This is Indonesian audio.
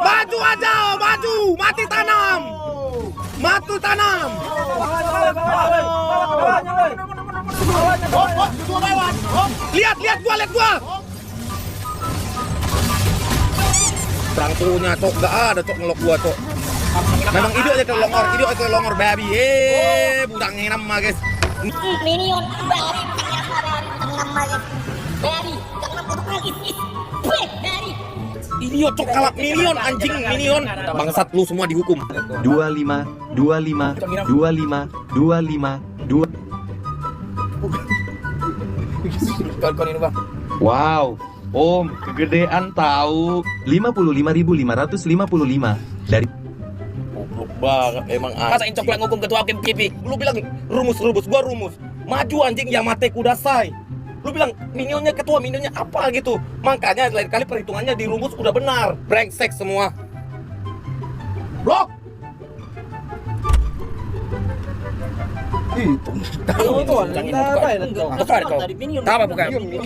Maju aja, maju. Mati tanam. Mati tanam. Lihat gua. Perangkunya cok, gak ada cok ngelok gua cok. Memang idiot aja ke longor babi. Budang ngenam mah guys. Minion dari nama guys. Dari karena dari Idiot cok kalap minion anjing minion. Bangsat lu semua dihukum. 25 Kawan ini bang. Wow, Om, kegedean tahu. 55.555 dari Goblok banget emang. Masa Incok yang ngukum ketua hakim KIPI? Lu bilang rumus, gua rumus. Maju anjing Yamate Kudasai. Lu bilang minionnya ketua, minionnya apa gitu. Makanya lain kali perhitungannya di rumus udah benar. Brengsek semua. Blok. Itu, apa ya? Apa bukan?